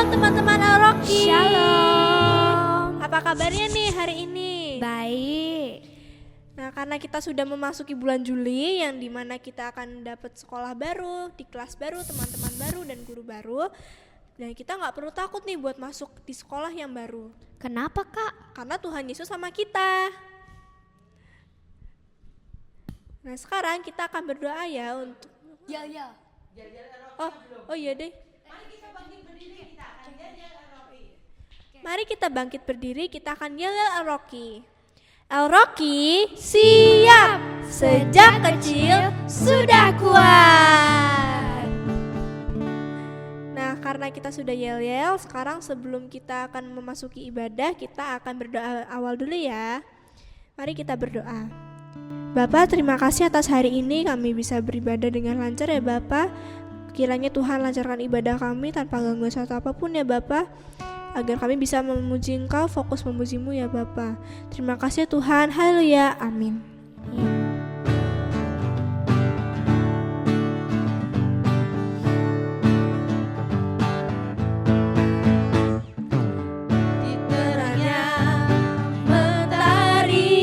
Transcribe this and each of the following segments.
teman-teman Al-Rocky. Shalom. Apa kabarnya nih hari ini? Baik. Nah, karena kita sudah memasuki bulan Juli yang dimana kita akan dapat sekolah baru, di kelas baru, teman-teman baru dan guru baru. Dan kita nggak perlu takut nih buat masuk di sekolah yang baru. Kenapa, Kak? Karena Tuhan Yesus sama kita. Nah, sekarang kita akan berdoa ya untuk Ya. Oh iya deh. Mari kita bangkit berdiri, kita akan yel Al-Rocky. Al-Rocky siap, sejak kecil sudah kuat. Nah, karena kita sudah yel-yel, sekarang sebelum kita akan memasuki ibadah, kita akan berdoa awal dulu ya. Mari kita berdoa. Bapak, terima kasih atas hari ini kami bisa beribadah dengan lancar ya Bapak. Kiranya Tuhan lancarkan ibadah kami tanpa gangguan suatu apapun ya Bapak, agar kami bisa memuji Engkau, fokus memuji-Mu ya Bapa. Terima kasih Tuhan, haleluya, amin. Di terangnya mentari,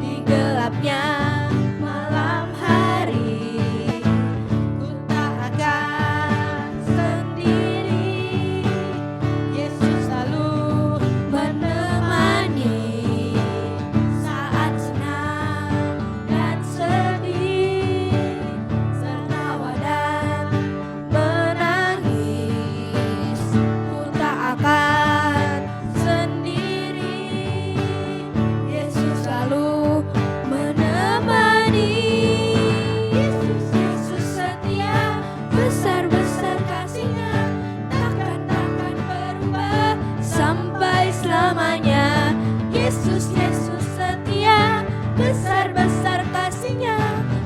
di gelapnya malam hari, ku tak akan sendiri. Yesus selalu menemani saat senang dan sedih, tertawa dan menangis. Ku tak akan sendiri. Yesus selalu menemani. Yesus, Yesus setia, besar-besar kasih-Nya, takkan berubah sampai selamanya. Yesus, Yesus setia, besar-besar kasih-Nya,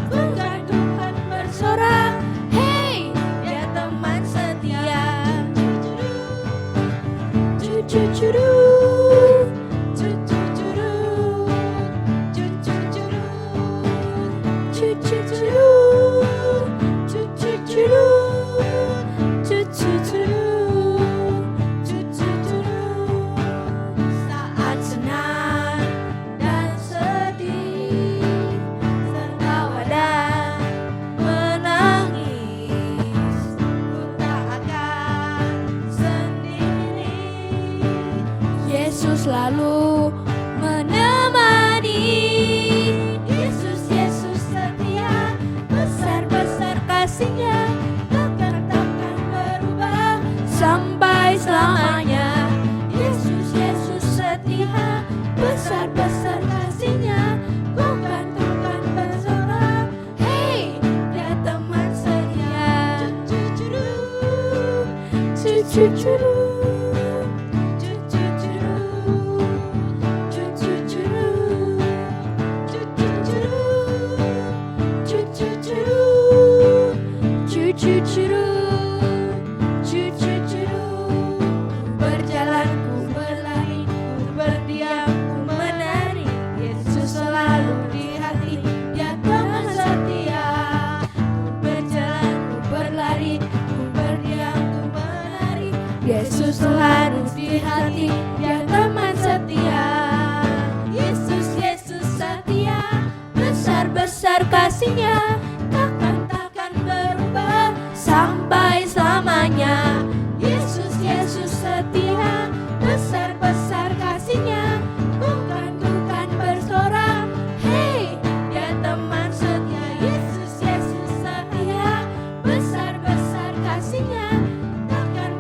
bukan Tuhan bersorak. Hey, dia teman setia. Cucu-curu, cucu-curu, cucu-curu, cucu-curu, cucu-curu, cucu-curu, cucu-curu. Saat senang dan sedih, tertawa dan menangis, ku tak akan sendiri. Yesus selalu menemani. Yesus, Yesus setia, besar-besar kasih-Nya, takkan berubah sampai selamanya. Yesus, Yesus setia, besar-besar kasih-Nya, bukan Tuhan bersorak. Hey, dia teman setia. Cucu-curu, cucu-curu, cucu-curu, cucu-curu, cucu-curu, cucu-curu, cucu-curu, cucu-curu. Berjalan ku berlari, ku berdiam ku menari. Yesus selalu di hati, dia teman setia. Ku berjalan ku berlari, ku berdiam ku menari. Yesus selalu di hati, dia teman setia. Yesus, Yesus setia, besar-besar kasih-Nya, takkan berubah sampai selamanya. Yesus, Yesus setia, besar-besar kasih-Nya, bukan bersorak. Hey, dia teman setia. Yesus, Yesus setia, besar-besar kasih-Nya, takkan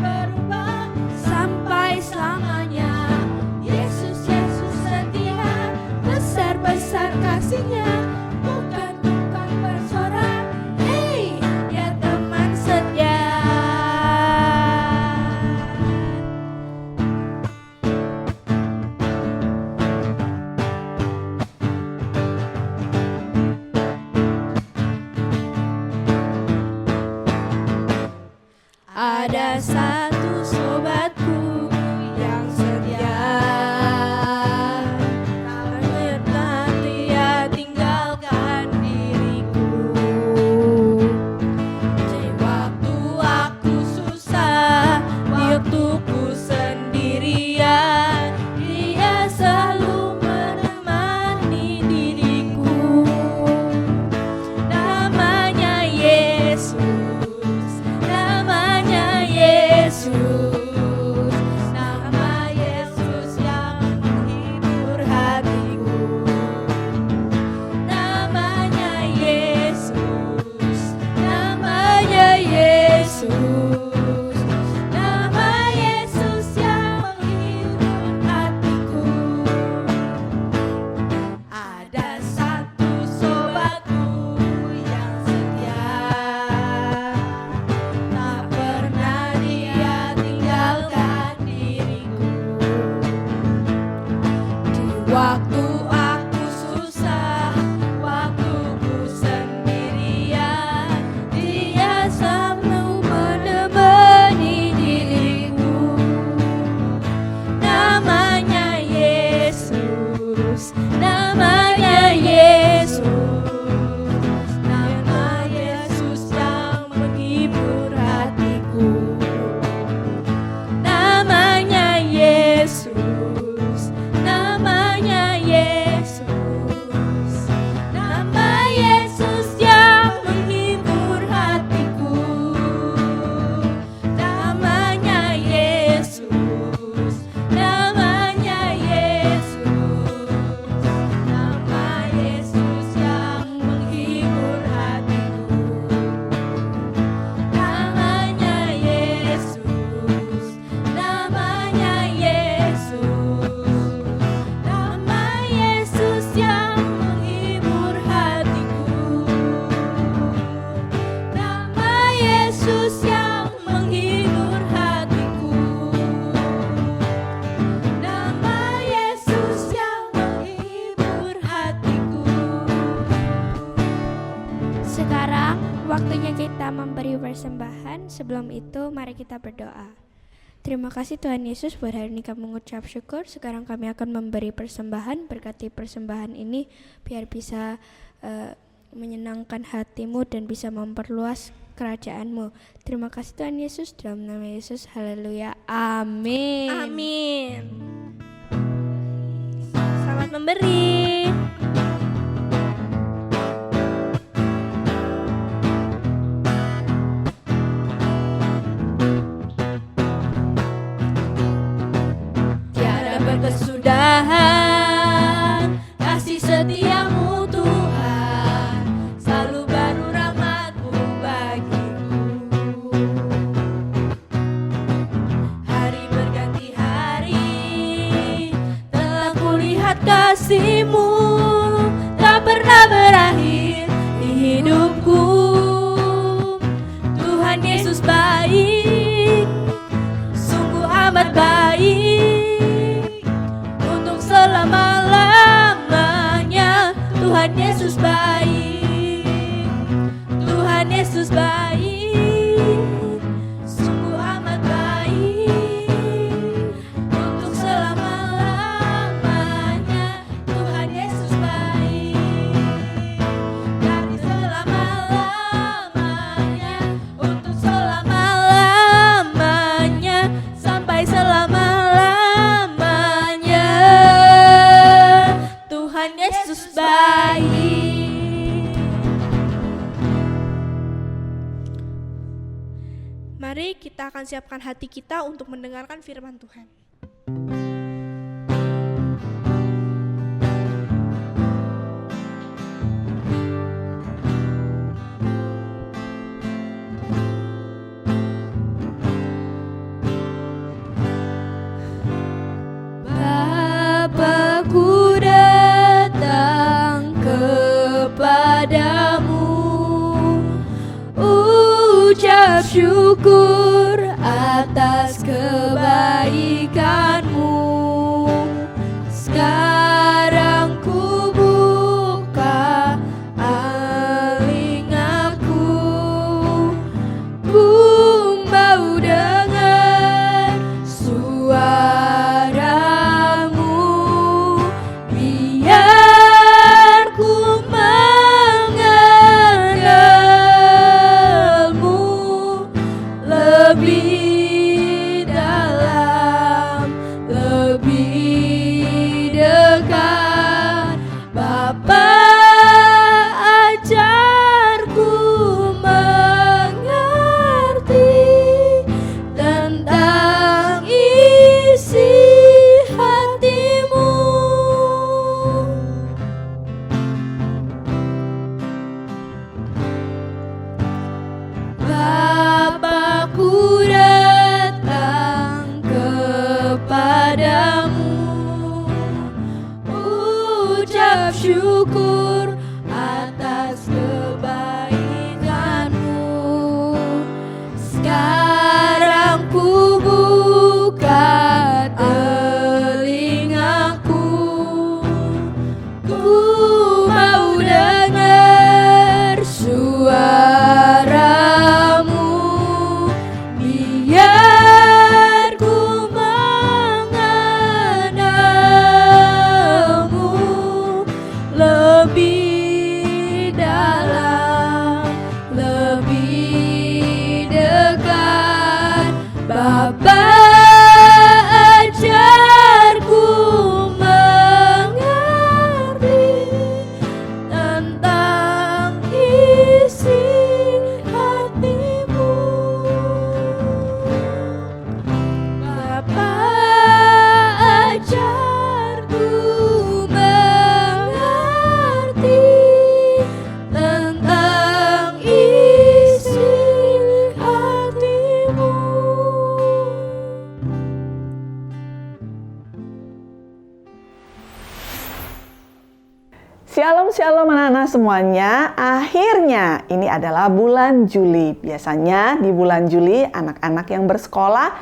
berubah sampai selamanya. Yesus, Yesus setia, besar-besar kasih-Nya, bukan bersorak. Hey, dia teman setia. Ada satu sobatku yang setia, tak pernah dia tinggalkan diriku. Di waktu aku susah, persembahan. Sebelum itu mari kita berdoa. Terima kasih Tuhan Yesus buat hari ini kami mengucap syukur. Sekarang kami akan memberi persembahan. Berkati persembahan ini biar bisa menyenangkan hatimu dan bisa memperluas kerajaan-Mu. Terima kasih Tuhan Yesus, dalam nama Yesus, haleluya, amin. Amin. Selamat memberi. Tiada berkesudahan kasih setiamu Tuhan, selalu baru rahmat-Mu bagiku. Hari berganti hari, telah kulihat kasih-Mu tak pernah berakhir di hidupku. Tuhan Yesus baik, sungguh amat baik, untuk selama-lamanya. Tuhan Yesus baik, Tuhan Yesus baik, sungguh amat baik, untuk selama-lamanya. Tuhan Yesus baik, dari selama-lamanya, untuk selama-lamanya, sampai selama-lamanya. Tuhan Yesus baik. Mari kita akan siapkan hati kita untuk mendengarkan firman Tuhan. Bapa-Ku datang kepadamu, ucap syukur atas kebaikan-Mu. Sekarang ku buka telingaku, ku mau dengar suara-Mu, biar ku mengenal-Mu lebih dalam, lebih dekat. Bapa, ajarku mengerti tentang isi hati-Mu. Bapa-Ku datang kepadamu, ucap syukur atas kebaikan-Mu. Sekarang ku buka telingaku, ku mau dengar suara-Mu, biar ku mengenal-Mu lebih dalam, lebih dekat. Bapa, ajarku mengerti tentang isi hati-Mu. Bapa, ajarku mengerti tentang isi hati-Mu. Shalom shalom anak-anak semuanya. Akhirnya ini adalah bulan Juli. Biasanya di bulan Juli anak-anak yang bersekolah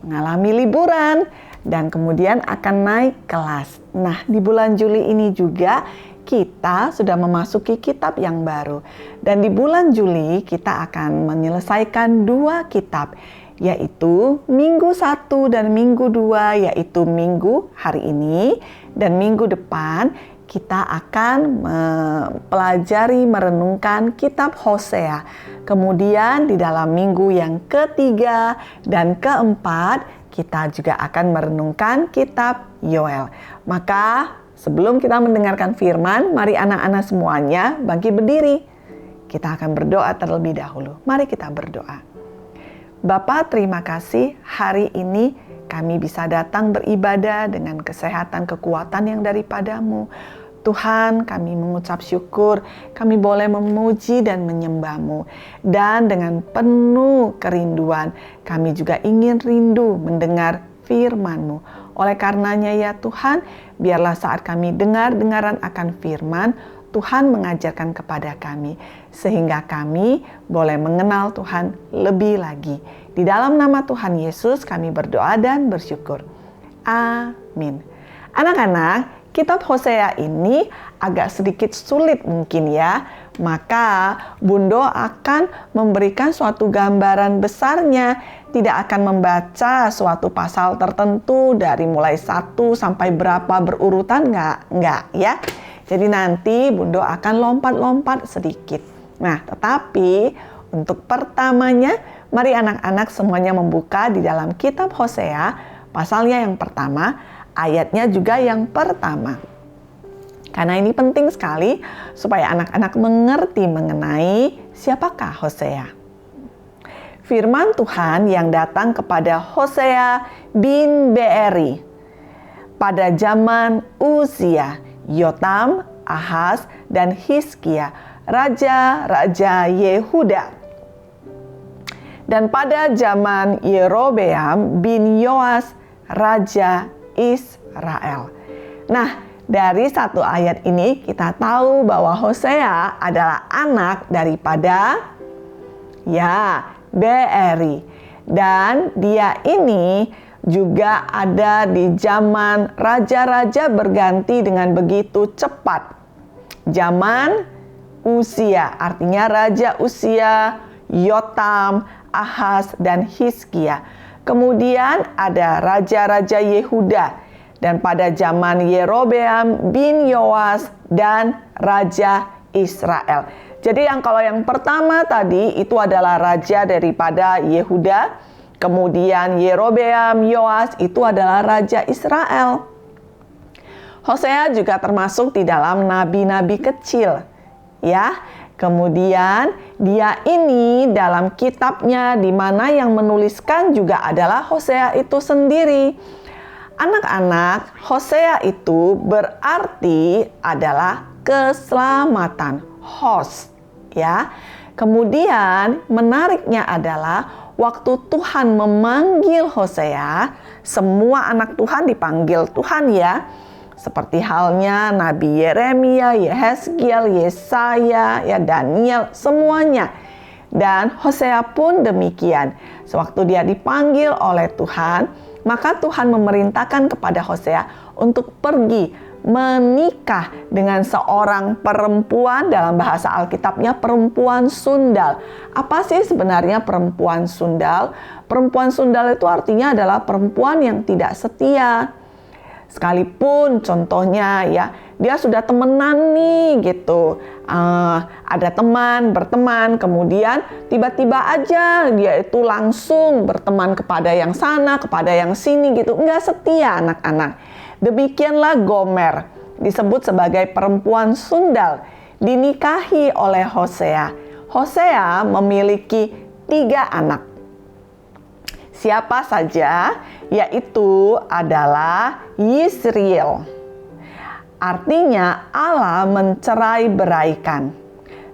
mengalami liburan dan kemudian akan naik kelas. Nah, di bulan Juli ini juga kita sudah memasuki kitab yang baru. Dan di bulan Juli kita akan menyelesaikan 2 kitab, yaitu Minggu 1 dan Minggu 2, yaitu Minggu hari ini dan minggu depan kita akan mempelajari, merenungkan kitab Hosea. Kemudian di dalam minggu yang ketiga dan keempat, kita juga akan merenungkan kitab Yoel. Maka sebelum kita mendengarkan firman, mari anak-anak semuanya bangkit berdiri. Kita akan berdoa terlebih dahulu. Mari kita berdoa. Bapa, terima kasih hari ini kami bisa datang beribadah dengan kesehatan, kekuatan yang daripadamu. Tuhan, kami mengucap syukur, kami boleh memuji dan menyembah-Mu. Dan dengan penuh kerinduan, kami juga ingin rindu mendengar firman-Mu. Oleh karenanya ya Tuhan, biarlah saat kami dengar-dengaran akan firman, Tuhan mengajarkan kepada kami, sehingga kami boleh mengenal Tuhan lebih lagi. Di dalam nama Tuhan Yesus kami berdoa dan bersyukur. Amin. Anak-anak, kitab Hosea ini agak sedikit sulit mungkin ya. Maka Bundo akan memberikan suatu gambaran besarnya. Tidak akan membaca suatu pasal tertentu dari mulai 1 sampai berapa berurutan, enggak ya. Jadi nanti Bundo akan lompat-lompat sedikit. Nah, tetapi untuk pertamanya, mari anak-anak semuanya membuka di dalam kitab Hosea, pasalnya yang pertama, ayatnya juga yang pertama. Karena ini penting sekali supaya anak-anak mengerti mengenai siapakah Hosea. Firman Tuhan yang datang kepada Hosea bin Beeri pada zaman Uzia, Yotam, Ahaz, dan Hizkia, raja-raja Yehuda. Dan pada zaman Yerobeam bin Yoas, raja Israel. Nah, dari satu ayat ini kita tahu bahwa Hosea adalah anak daripada Beeri. Dan dia ini juga ada di zaman raja-raja berganti dengan begitu cepat. Zaman Uzia, artinya Raja Uzia, Yotam, Ahaz, dan Hizkia. Kemudian ada raja-raja Yehuda. Dan pada zaman Yerobeam bin Yoas dan Raja Israel. Jadi kalau yang pertama tadi itu adalah raja daripada Yehuda. Kemudian Yerobeam, Yoas itu adalah raja Israel. Hosea juga termasuk di dalam nabi-nabi kecil. Ya. Kemudian dia ini dalam kitabnya di mana yang menuliskan juga adalah Hosea itu sendiri. Anak-anak, Hosea itu berarti adalah keselamatan, hos, ya. Kemudian menariknya adalah waktu Tuhan memanggil Hosea, semua anak Tuhan dipanggil Tuhan ya. Seperti halnya Nabi Yeremia, Yehezkiel, Yesaya, Daniel, semuanya. Dan Hosea pun demikian. Sewaktu dia dipanggil oleh Tuhan, maka Tuhan memerintahkan kepada Hosea untuk pergi menikah dengan seorang perempuan, dalam bahasa Alkitabnya perempuan sundal. Apa sih sebenarnya perempuan sundal? Perempuan sundal itu artinya adalah perempuan yang tidak setia. Sekalipun contohnya ya, dia sudah temenan nih gitu. Ada teman, berteman, kemudian tiba-tiba aja dia itu langsung berteman kepada yang sana, kepada yang sini gitu. Enggak setia anak-anak. Demikianlah Gomer, disebut sebagai perempuan sundal, dinikahi oleh Hosea. Hosea memiliki 3 anak. Siapa saja? Yaitu adalah Yisriel. Artinya Allah mencerai beraikan.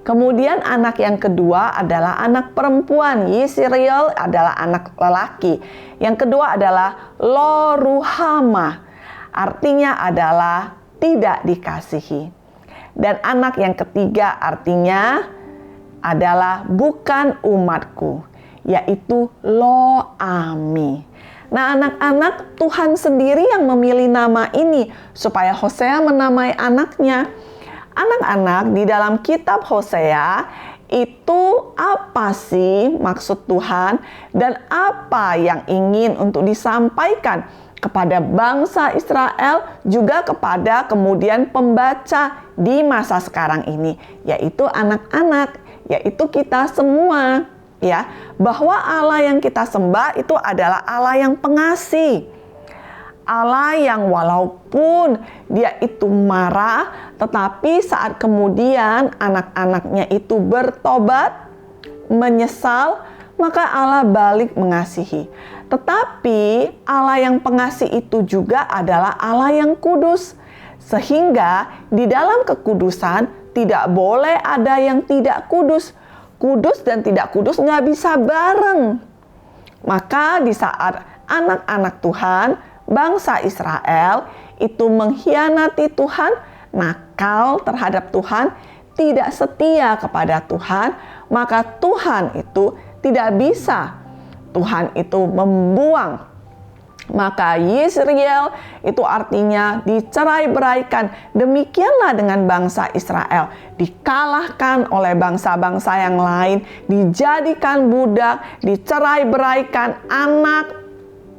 Kemudian anak yang kedua adalah anak perempuan. Yisriel adalah anak lelaki. Yang kedua adalah Lo-ruhamah. Artinya adalah tidak dikasihi. Dan anak yang ketiga artinya adalah bukan umatku, yaitu Lo-ami. Nah anak-anak, Tuhan sendiri yang memilih nama ini supaya Hosea menamai anaknya. Anak-anak, di dalam kitab Hosea itu apa sih maksud Tuhan dan apa yang ingin untuk disampaikan kepada bangsa Israel, juga kepada kemudian pembaca di masa sekarang ini, yaitu anak-anak, yaitu kita semua, ya, bahwa Allah yang kita sembah itu adalah Allah yang pengasih, Allah yang walaupun dia itu marah, tetapi saat kemudian anak-anaknya itu bertobat, menyesal, maka Allah balik mengasihi. Tetapi Allah yang pengasih itu juga adalah Allah yang kudus. Sehingga di dalam kekudusan tidak boleh ada yang tidak kudus. Kudus dan tidak kudus nggak bisa bareng. Maka di saat anak-anak Tuhan, bangsa Israel itu mengkhianati Tuhan, nakal terhadap Tuhan, tidak setia kepada Tuhan, maka Tuhan itu tidak bisa. Tuhan itu membuang. Maka Yisrael itu artinya dicerai-beraikan. Demikianlah dengan bangsa Israel. Dikalahkan oleh bangsa-bangsa yang lain, dijadikan budak, dicerai-beraikan, anak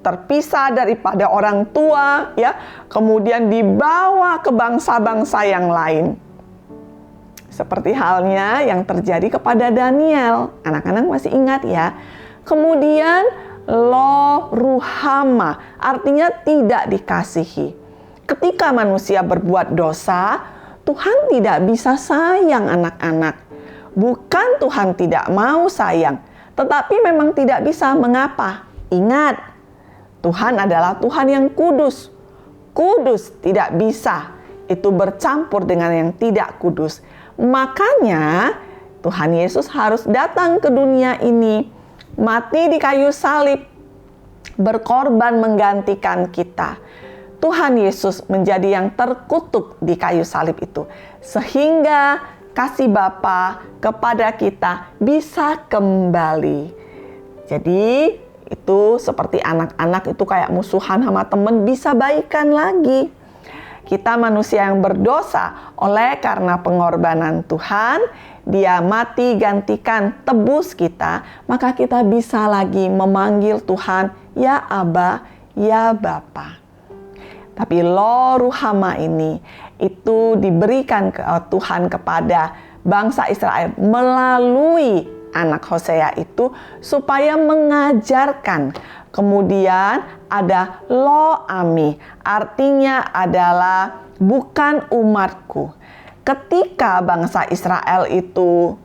terpisah daripada orang tua, ya, kemudian dibawa ke bangsa-bangsa yang lain. Seperti halnya yang terjadi kepada Daniel. Anak-anak masih ingat ya. Kemudian lo ruhama, artinya tidak dikasihi. Ketika manusia berbuat dosa, Tuhan tidak bisa sayang anak-anak. Bukan Tuhan tidak mau sayang, tetapi memang tidak bisa. Mengapa? Ingat, Tuhan adalah Tuhan yang kudus. Kudus tidak bisa itu bercampur dengan yang tidak kudus. Makanya Tuhan Yesus harus datang ke dunia ini, mati di kayu salib, berkorban menggantikan kita. Tuhan Yesus menjadi yang terkutuk di kayu salib itu, sehingga kasih Bapa kepada kita bisa kembali. Jadi itu seperti anak-anak itu kayak musuhan sama temen, bisa baikan lagi. Kita manusia yang berdosa, oleh karena pengorbanan Tuhan, dia mati gantikan tebus kita, maka kita bisa lagi memanggil Tuhan, ya Aba, ya Bapa. Tapi lo ruhama ini itu diberikan ke Tuhan kepada bangsa Israel melalui anak Hosea itu supaya mengajarkan. Kemudian ada lo ami, artinya adalah bukan umatku. Ketika bangsa Israel itu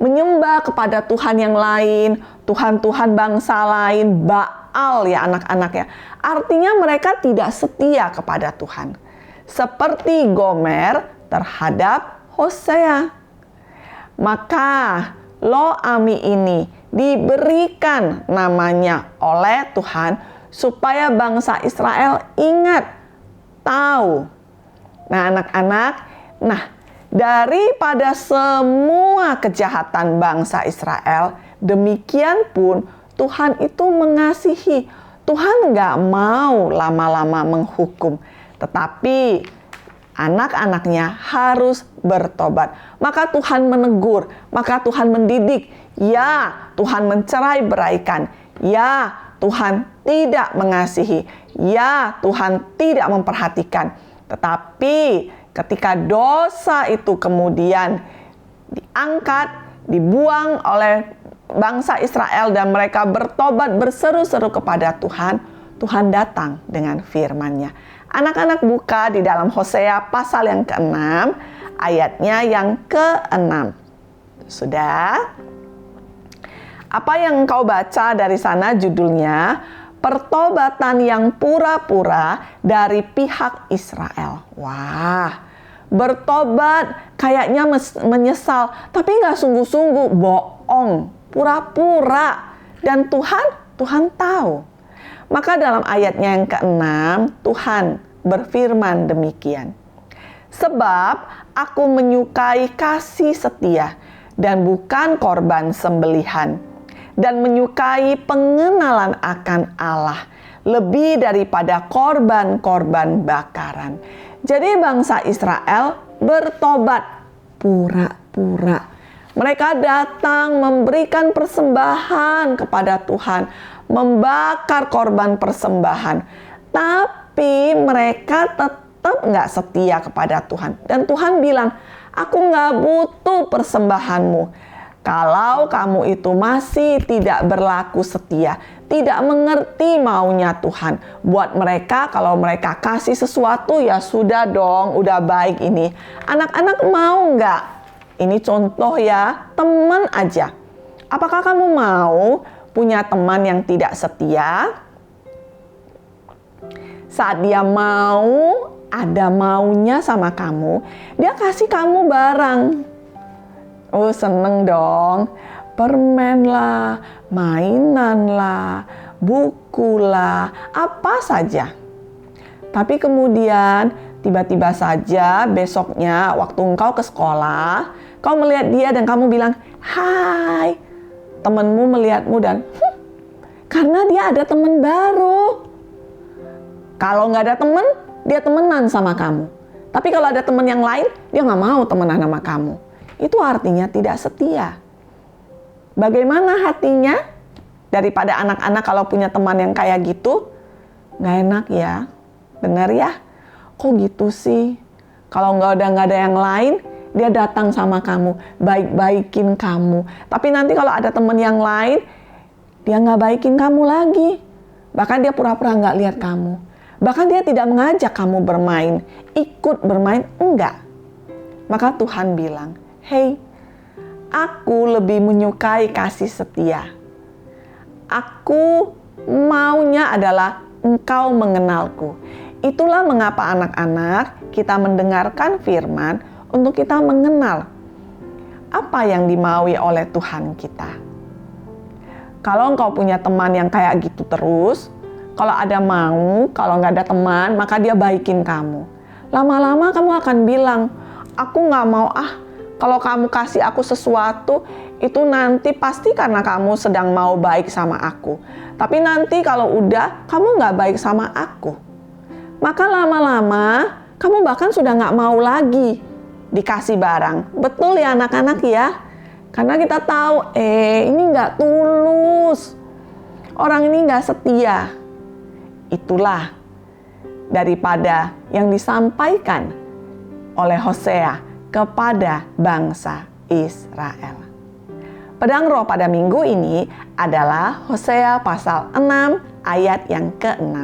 menyembah kepada Tuhan yang lain, Tuhan-Tuhan bangsa lain, Baal ya anak-anak ya. Artinya mereka tidak setia kepada Tuhan. Seperti Gomer terhadap Hosea. Maka lo ami ini diberikan namanya oleh Tuhan supaya bangsa Israel ingat, tahu. Nah anak-anak, daripada semua kejahatan bangsa Israel, demikian pun Tuhan itu mengasihi. Tuhan nggak mau lama-lama menghukum, tetapi anak-anaknya harus bertobat. Maka Tuhan menegur, maka Tuhan mendidik. Ya, Tuhan mencerai-beraikan. Ya, Tuhan tidak mengasihi. Ya, Tuhan tidak memperhatikan. Tetapi ketika dosa itu kemudian diangkat, dibuang oleh bangsa Israel dan mereka bertobat berseru-seru kepada Tuhan, Tuhan datang dengan firman-Nya. Anak-anak buka di dalam Hosea pasal yang ke-6, ayatnya yang ke-6. Sudah? Apa yang engkau baca dari sana judulnya, pertobatan yang pura-pura dari pihak Israel. Wah, bertobat kayaknya menyesal, tapi nggak sungguh-sungguh, bohong, pura-pura. Dan Tuhan tahu. Maka dalam ayatnya yang ke-6, Tuhan berfirman demikian. Sebab aku menyukai kasih setia dan bukan korban sembelihan, dan menyukai pengenalan akan Allah lebih daripada korban-korban bakaran. Jadi bangsa Israel bertobat. Pura-pura. Mereka datang memberikan persembahan kepada Tuhan, membakar korban persembahan. Tapi mereka tetap nggak setia kepada Tuhan. Dan Tuhan bilang, aku nggak butuh persembahanmu. Kalau kamu itu masih tidak berlaku setia, tidak mengerti maunya Tuhan. Buat mereka, kalau mereka kasih sesuatu, ya sudah dong, udah baik ini. Anak-anak mau nggak? Ini contoh ya, teman aja. Apakah kamu mau punya teman yang tidak setia? Saat dia mau, ada maunya sama kamu, dia kasih kamu barang. Oh, seneng dong. Permen lah, mainan lah, buku lah, apa saja. Tapi kemudian tiba-tiba saja besoknya waktu engkau ke sekolah, kau melihat dia dan kamu bilang, "Hai." Temanmu melihatmu dan karena dia ada teman baru. Kalau nggak ada teman, dia temenan sama kamu. Tapi kalau ada teman yang lain, dia nggak mau temenan sama kamu. Itu artinya tidak setia. Bagaimana hatinya? Daripada anak-anak kalau punya teman yang kayak gitu, nggak enak ya. Benar ya? Kok gitu sih? Kalau nggak ada yang lain, dia datang sama kamu, baik-baikin kamu. Tapi nanti kalau ada teman yang lain, dia nggak baikin kamu lagi. Bahkan dia pura-pura nggak lihat kamu. Bahkan dia tidak mengajak kamu bermain, ikut bermain, enggak. Maka Tuhan bilang, "Hei, aku lebih menyukai kasih setia. Aku maunya adalah engkau mengenalku." Itulah mengapa anak-anak kita mendengarkan firman untuk kita mengenal apa yang dimaui oleh Tuhan kita. Kalau engkau punya teman yang kayak gitu terus, kalau ada mau, kalau nggak ada teman, maka dia baikin kamu. Lama-lama kamu akan bilang, aku nggak mau kalau kamu kasih aku sesuatu, itu nanti pasti karena kamu sedang mau baik sama aku. Tapi nanti kalau udah, kamu nggak baik sama aku. Maka lama-lama, kamu bahkan sudah nggak mau lagi dikasih barang. Betul ya anak-anak ya? Karena kita tahu, ini nggak tulus. Orang ini nggak setia. Itulah daripada yang disampaikan oleh Hosea kepada bangsa Israel. Pedang roh pada minggu ini adalah Hosea pasal 6 ayat yang ke-6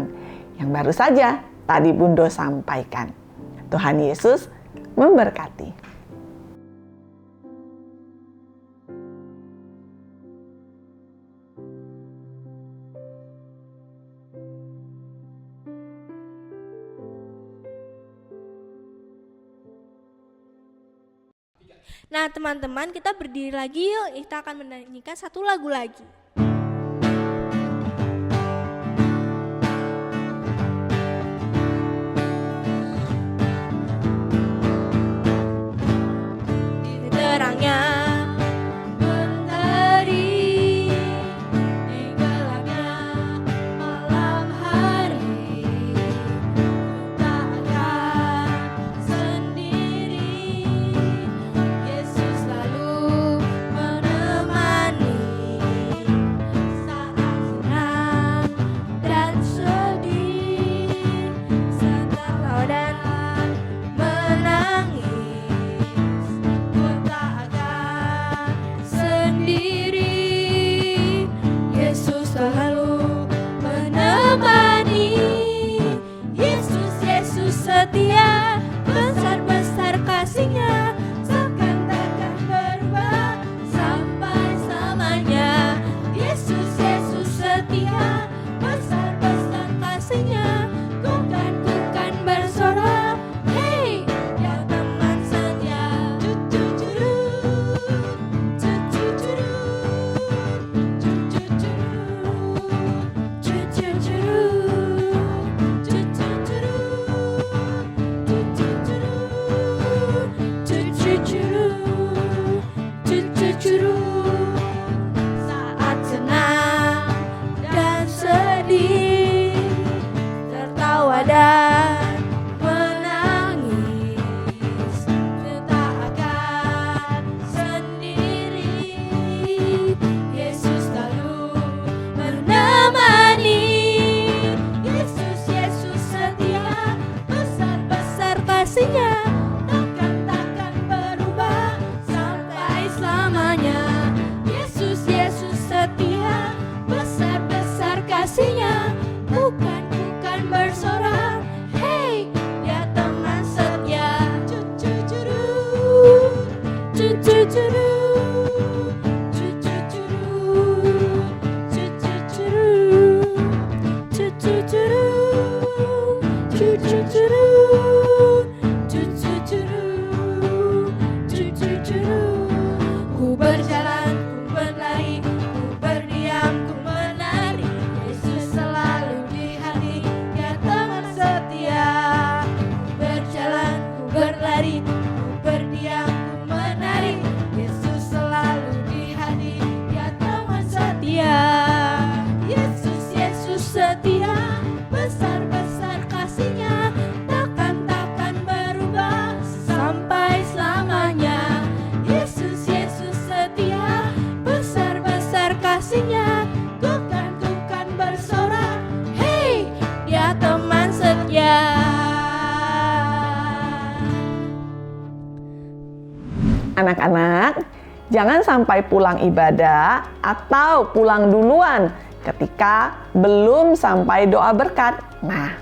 yang baru saja tadi Bundo sampaikan. Tuhan Yesus memberkati. Nah teman-teman, kita berdiri lagi yuk, kita akan menyanyikan satu lagu lagi. Di terangnya mentari, di gelapnya malam hari, ku tak akan sendiri. Yesus selalu menemani. bukan bersorak. Hey, ya teman setia. Cucu-curu, ku berjalan, ku berlari, ku berdiam, ku menari. Yesus selalu di hati, ya teman setia. Ku berjalan, ku berlari, ku berdiam, ku menari. Yesus selalu di hati, ya teman setia. Yesus, Yesus setia, besar-besar kasih-Nya, takkan berubah sampai selamanya. Yesus, Yesus setia, besar-besar kasih-Nya, bukan bersorak. Hey, Dia teman setia. Anak-anak, jangan sampai pulang ibadah atau pulang duluan ketika belum sampai doa berkat. Nah,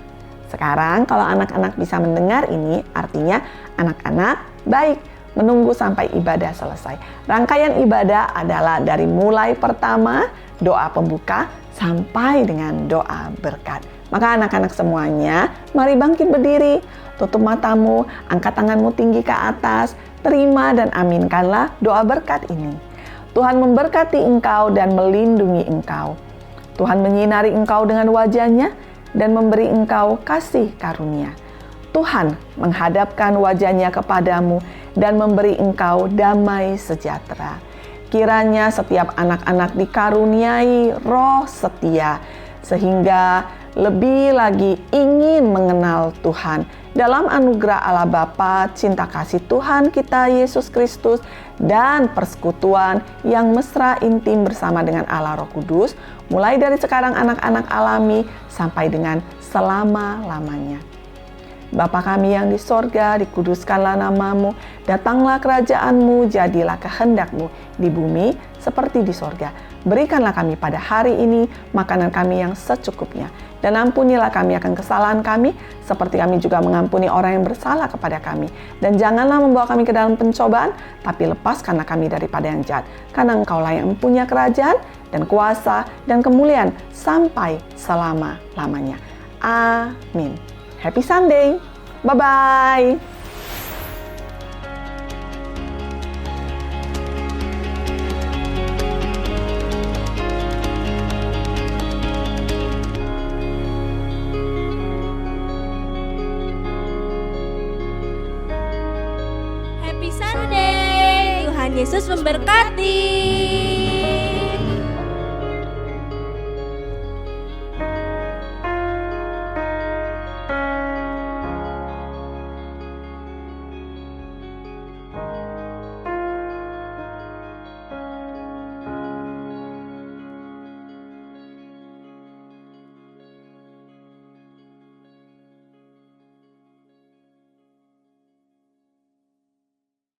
sekarang kalau anak-anak bisa mendengar ini, artinya anak-anak baik menunggu sampai ibadah selesai. Rangkaian ibadah adalah dari mulai pertama doa pembuka sampai dengan doa berkat. Maka anak-anak semuanya, mari bangkit berdiri, tutup matamu, angkat tanganmu tinggi ke atas, terima dan aminkanlah doa berkat ini. Tuhan memberkati engkau dan melindungi engkau. Tuhan menyinari engkau dengan wajah-Nya dan memberi engkau kasih karunia. Tuhan menghadapkan wajah-Nya kepadamu dan memberi engkau damai sejahtera. Kiranya setiap anak-anak dikaruniai roh setia, sehingga lebih lagi ingin mengenal Tuhan dalam anugerah Allah Bapa, cinta kasih Tuhan kita Yesus Kristus, dan persekutuan yang mesra intim bersama dengan Allah Roh Kudus, mulai dari sekarang anak-anak alami sampai dengan selama-lamanya. Bapa kami yang di sorga, dikuduskanlah namamu, datanglah kerajaan-Mu, jadilah kehendak-Mu di bumi seperti di sorga. Berikanlah kami pada hari ini makanan kami yang secukupnya, dan ampunilah kami akan kesalahan kami, seperti kami juga mengampuni orang yang bersalah kepada kami. Dan janganlah membawa kami ke dalam pencobaan, tapi lepaskanlah kami daripada yang jahat. Karena Engkaulah yang mempunyai kerajaan, dan kuasa, dan kemuliaan sampai selama-lamanya. Amin. Happy Sunday. Bye-bye. Happy Sunday. Tuhan Yesus memberkati.